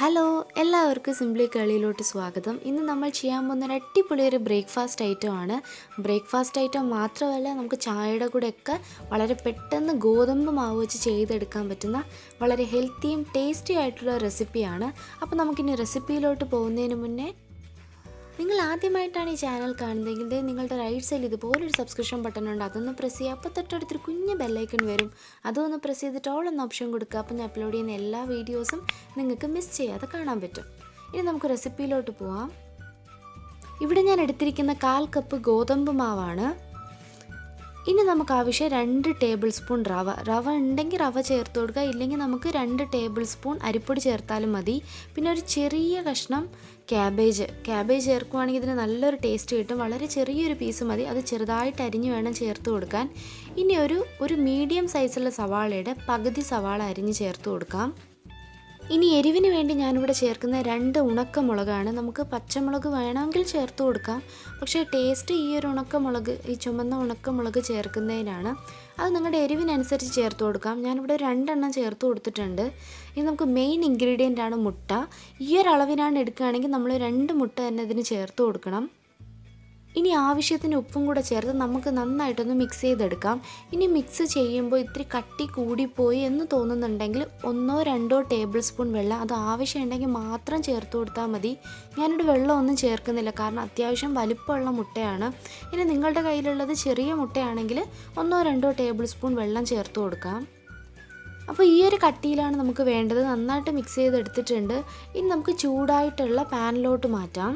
Hello, എല്ലാവർക്കും simply കളിയിലോട്ട് സ്വാഗതം. ഇന്ന് നമ്മൾ ചെയ്യാൻ പോകുന്ന ഒരു അടിപൊളിയൊരു ബ്രേക്ക്ഫാസ്റ്റ് ഐറ്റമാണ്. ബ്രേക്ക്ഫാസ്റ്റ് ഐറ്റം മാത്രമല്ല, നമുക്ക് ചായയുടെ കൂടെയൊക്കെ വളരെ പെട്ടെന്ന് ഗോതമ്പ് മാവ് വെച്ച് ചെയ്തെടുക്കാൻ പറ്റുന്ന വളരെ ഹെൽത്തിയും ടേസ്റ്റി ആയിട്ടുള്ള റെസിപ്പിയാണ്. അപ്പോൾ നമുക്കിനി റെസിപ്പിയിലോട്ട് പോകുന്നതിന് മുന്നേ നിങ്ങൾ ആദ്യമായിട്ടാണ് ഈ ചാനൽ കാണുന്നതെങ്കിൽ നിങ്ങളുടെ റൈറ്റ് സൈഡിൽ ഇതുപോലൊരു സബ്സ്ക്രിപ്ഷൻ ബട്ടൺ ഉണ്ട്, അതൊന്ന് പ്രസ് ചെയ്യുക. അപ്പോൾ തൊട്ടടുത്തൊരു കുഞ്ഞ് ബെല്ലൈക്കൺ വരും, അതൊന്ന് പ്രസ് ചെയ്തിട്ട് ഓൾ എന്ന ഓപ്ഷൻ കൊടുക്കുക. അപ്പോൾ ഞാൻ അപ്ലോഡ് ചെയ്യുന്ന എല്ലാ വീഡിയോസും നിങ്ങൾക്ക് മിസ് ചെയ്യാതെ കാണാൻ പറ്റും. ഇനി നമുക്ക് റെസിപ്പിയിലോട്ട് പോവാം. ഇവിടെ ഞാൻ എടുത്തിരിക്കുന്ന 1/4 കപ്പ് ഗോതമ്പ് മാവാണ്. ഇനി നമുക്ക് ആവശ്യം 2 ടേബിൾ സ്പൂൺ റവ ഉണ്ടെങ്കിൽ റവ ചേർത്ത് കൊടുക്കുക, ഇല്ലെങ്കിൽ നമുക്ക് 2 ടേബിൾ സ്പൂൺ അരിപ്പൊടി ചേർത്താലും മതി. പിന്നെ ഒരു ചെറിയ കഷ്ണം ക്യാബേജ് ചേർക്കുകയാണെങ്കിൽ ഇതിന് നല്ലൊരു ടേസ്റ്റ് കിട്ടും. വളരെ ചെറിയൊരു പീസ് മതി, അത് ചെറുതായിട്ട് അരിഞ്ഞ് വേണം ചേർത്ത് കൊടുക്കാൻ. ഇനി ഒരു മീഡിയം സൈസുള്ള സവാളയുടെ പകുതി സവാള അരിഞ്ഞ് ചേർത്ത് കൊടുക്കാം. ഇനി എരിവിന് വേണ്ടി ഞാനിവിടെ ചേർക്കുന്ന 2 ഉണക്കമുളകാണ്. നമുക്ക് പച്ചമുളക് വേണമെങ്കിൽ ചേർത്ത് കൊടുക്കാം, പക്ഷേ ടേസ്റ്റ് ഈ ഒരു ഉണക്കമുളക്, ഈ ചുമന്ന ഉണക്കമുളക് ചേർക്കുന്നതിനാണ്. അത് നിങ്ങളുടെ എരിവിനനുസരിച്ച് ചേർത്ത് കൊടുക്കാം. ഞാനിവിടെ 2 എണ്ണം ചേർത്ത് കൊടുത്തിട്ടുണ്ട്. ഇനി നമുക്ക് മെയിൻ ഇൻഗ്രീഡിയൻ്റ് ആണ് മുട്ട. ഈ ഒരു അളവിനാണ് എടുക്കുകയാണെങ്കിൽ നമ്മൾ 2 മുട്ട തന്നെ ഇതിന് ചേർത്ത് കൊടുക്കണം. ഇനി ആവശ്യത്തിന് ഉപ്പും കൂടെ ചേർത്ത് നമുക്ക് നന്നായിട്ടൊന്ന് മിക്സ് ചെയ്തെടുക്കാം. ഇനി മിക്സ് ചെയ്യുമ്പോൾ ഇത്തിരി കട്ടി കൂടിപ്പോയി എന്ന് തോന്നുന്നുണ്ടെങ്കിൽ 1-2 ടേബിൾ സ്പൂൺ വെള്ളം, അത് ആവശ്യമുണ്ടെങ്കിൽ മാത്രം ചേർത്ത് കൊടുത്താൽ മതി. ഞാനിവിടെ വെള്ളമൊന്നും ചേർക്കുന്നില്ല, കാരണം അത്യാവശ്യം വലിപ്പമുള്ള മുട്ടയാണ്. ഇനി നിങ്ങളുടെ കയ്യിലുള്ളത് ചെറിയ മുട്ടയാണെങ്കിൽ 1-2 ടേബിൾ സ്പൂൺ വെള്ളം ചേർത്ത് കൊടുക്കാം. അപ്പോൾ ഈ ഒരു കട്ടിയിലാണ് നമുക്ക് വേണ്ടത്. നന്നായിട്ട് മിക്സ് ചെയ്തെടുത്തിട്ടുണ്ട്. ഇനി നമുക്ക് ചൂടായിട്ടുള്ള പാനിലോട്ട് മാറ്റാം.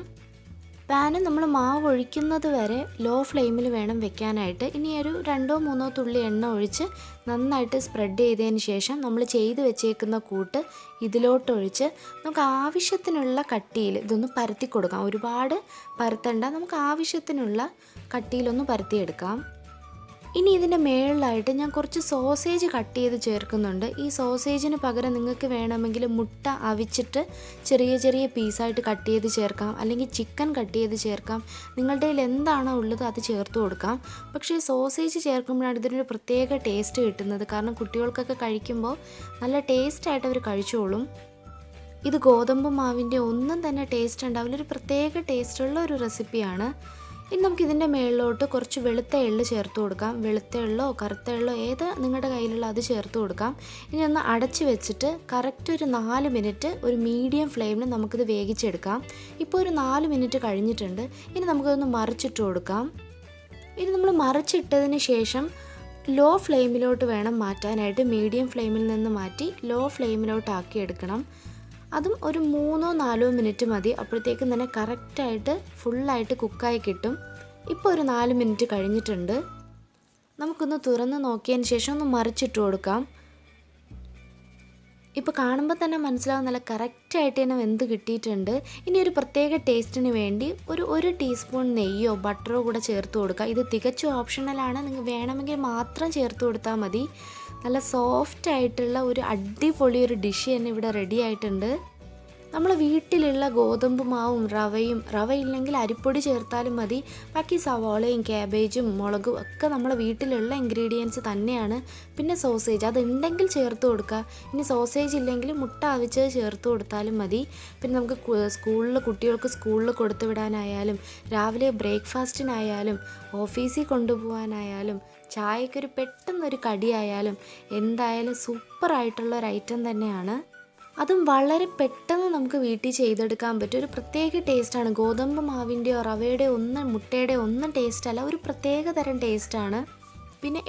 പാന് നമ്മൾ മാവ് ഒഴിക്കുന്നത് വരെ ലോ ഫ്ലെയിമിൽ വേണം വെക്കാനായിട്ട്. ഇനി ഒരു 2-3 തുള്ളി എണ്ണ ഒഴിച്ച് നന്നായിട്ട് സ്പ്രെഡ് ചെയ്തതിന് ശേഷം നമ്മൾ ചെയ്ത് വെച്ചേക്കുന്ന കൂട്ട് ഇതിലോട്ടൊഴിച്ച് നമുക്ക് ആവശ്യത്തിനുള്ള കട്ടിയിൽ ഇതൊന്ന് പരത്തി കൊടുക്കാം. ഒരുപാട് പരത്തണ്ട, നമുക്ക് ആവശ്യത്തിനുള്ള കട്ടിയിലൊന്ന് പരത്തിയെടുക്കാം. ഇനി ഇതിൻ്റെ മേളിലായിട്ട് ഞാൻ കുറച്ച് സോസേജ് കട്ട് ചെയ്ത് ചേർക്കുന്നുണ്ട്. ഈ സോസേജിന് പകരം നിങ്ങൾക്ക് വേണമെങ്കിൽ മുട്ട അവിച്ചിട്ട് ചെറിയ പീസായിട്ട് കട്ട് ചെയ്ത് ചേർക്കാം, അല്ലെങ്കിൽ ചിക്കൻ കട്ട് ചെയ്ത് ചേർക്കാം. നിങ്ങളുടെ കയ്യിൽ എന്താണോ ഉള്ളത് അത് ചേർത്ത് കൊടുക്കാം. പക്ഷേ സോസേജ് ചേർക്കുമ്പോഴാണ് ഇതിനൊരു പ്രത്യേക ടേസ്റ്റ് കിട്ടുന്നത്, കാരണം കുട്ടികൾക്കൊക്കെ കഴിക്കുമ്പോൾ നല്ല ടേസ്റ്റായിട്ട് അവർ കഴിച്ചോളും. ഇത് ഗോതമ്പ് മാവിൻ്റെ ഒന്നും തന്നെ ടേസ്റ്റ് ഉണ്ടാവില്ല, ഒരു പ്രത്യേക ടേസ്റ്റുള്ള ഒരു റെസിപ്പിയാണ്. ഇനി നമുക്കിതിൻ്റെ മേളിലോട്ട് കുറച്ച് വെളുത്ത എള്ള് ചേർത്ത് കൊടുക്കാം. വെളുത്ത എള്ളോ കറുത്ത എള്ളോ ഏത് നിങ്ങളുടെ കയ്യിലുള്ള അത് ചേർത്ത് കൊടുക്കാം. ഇനി ഒന്ന് അടച്ച് വെച്ചിട്ട് കറക്റ്റ് ഒരു 4 മിനിറ്റ് ഒരു മീഡിയം ഫ്ലെയിമിൽ നമുക്കിത് വേവിച്ചെടുക്കാം. ഇപ്പോൾ ഒരു 4 മിനിറ്റ് കഴിഞ്ഞിട്ടുണ്ട്. ഇനി നമുക്കതൊന്ന് മറിച്ചിട്ട് കൊടുക്കാം. ഇനി നമ്മൾ മറിച്ചിട്ടതിന് ശേഷം ലോ ഫ്ലെയിമിലോട്ട് വേണം മാറ്റാനായിട്ട്. മീഡിയം ഫ്ലെയിമിൽ നിന്ന് മാറ്റി ലോ ഫ്ലെയിമിലോട്ട് ആക്കിയെടുക്കണം. അതും ഒരു 3-4 മിനിറ്റ് മതി. അപ്പോഴത്തേക്കും തന്നെ കറക്റ്റായിട്ട് ഫുള്ളായിട്ട് കുക്കായി കിട്ടും. ഇപ്പോൾ ഒരു 4 മിനിറ്റ് കഴിഞ്ഞിട്ടുണ്ട്. നമുക്കൊന്ന് തുറന്ന് നോക്കിയതിന് ശേഷം ഒന്ന് മറിച്ചിട്ട് കൊടുക്കാം. ഇപ്പോൾ കാണുമ്പോൾ തന്നെ മനസ്സിലാവും നല്ല കറക്റ്റായിട്ട് തന്നെ വെന്ത് കിട്ടിയിട്ടുണ്ട്. ഇനി ഒരു പ്രത്യേക ടേസ്റ്റിന് വേണ്ടി ഒരു ടീസ്പൂൺ നെയ്യോ ബട്ടറോ കൂടെ ചേർത്ത് കൊടുക്കുക. ഇത് തികച്ചും ഓപ്ഷണലാണ്, നിങ്ങൾ വേണമെങ്കിൽ മാത്രം ചേർത്ത് കൊടുത്താൽ മതി. നല്ല സോഫ്റ്റ് ആയിട്ടുള്ള ഒരു അടിപൊളി ഒരു ഡിഷ് തന്നെ ഇവിടെ റെഡി ആയിട്ടുണ്ട്. നമ്മൾ വീട്ടിലുള്ള ഗോതമ്പ് മാവും റവയില്ലെങ്കിൽ അരിപ്പൊടി ചേർത്താലും മതി. ബാക്കി സവാളയും ക്യാബേജും മുളകും ഒക്കെ നമ്മളെ വീട്ടിലുള്ള ഇൻഗ്രീഡിയൻസ് തന്നെയാണ്. പിന്നെ സോസേജ് അതുണ്ടെങ്കിൽ ചേർത്ത് കൊടുക്കുക. ഇനി സോസേജ് ഇല്ലെങ്കിൽ മുട്ട അവിച്ചത് ചേർത്ത് കൊടുത്താലും മതി. പിന്നെ നമുക്ക് കുട്ടികൾക്ക് സ്കൂളിൽ കൊടുത്തു വിടാനായാലും രാവിലെ ബ്രേക്ക്ഫാസ്റ്റിനായാലും ഓഫീസിൽ കൊണ്ടുപോകാനായാലും ചായക്കൊരു പെട്ടെന്നൊരു കടിയായാലും എന്തായാലും സൂപ്പറായിട്ടുള്ള ഒരു ഐറ്റം തന്നെയാണ്. അതും വളരെ പെട്ടെന്ന് നമുക്ക് വീട്ടിൽ ചെയ്തെടുക്കാൻ പറ്റും. ഒരു പ്രത്യേക ടേസ്റ്റാണ്. ഗോതമ്പ് മാവിൻ്റെയോ റവയുടെ ഒന്നും മുട്ടയുടെ ഒന്നും ടേസ്റ്റ് അല്ല, ഒരു പ്രത്യേക തരം ടേസ്റ്റാണ്. പിന്നെ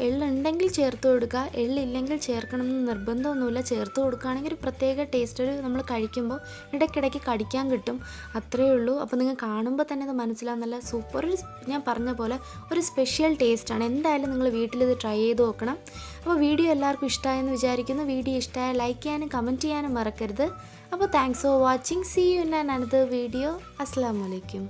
എള്ളുണ്ടെങ്കിൽ ചേർത്ത് കൊടുക്കുക, എള്ളില്ലെങ്കിൽ ചേർക്കണമെന്ന് നിർബന്ധമൊന്നുമില്ല. ചേർത്ത് കൊടുക്കുകയാണെങ്കിൽ ഒരു പ്രത്യേക ടേസ്റ്റ് നമ്മൾ കഴിക്കുമ്പോൾ ഇടയ്ക്കിടയ്ക്ക് കടിക്കാൻ കിട്ടും, അത്രയേ ഉള്ളൂ. അപ്പോൾ നിങ്ങൾ കാണുമ്പോൾ തന്നെ ഇത് മനസ്സിലാവും, നല്ല സൂപ്പർ, ഞാൻ പറഞ്ഞ പോലെ ഒരു സ്പെഷ്യൽ ടേസ്റ്റാണ്. എന്തായാലും നിങ്ങൾ വീട്ടിലിത് ട്രൈ ചെയ്ത് നോക്കണം. അപ്പോൾ വീഡിയോ എല്ലാവർക്കും ഇഷ്ടമായെന്ന് വിചാരിക്കുന്നു. വീഡിയോ ഇഷ്ടമായ ലൈക്ക് ചെയ്യാനും കമൻറ്റ് ചെയ്യാനും മറക്കരുത്. അപ്പോൾ thanks for watching. See you in another video. അസ്സലാമു അലൈക്കും.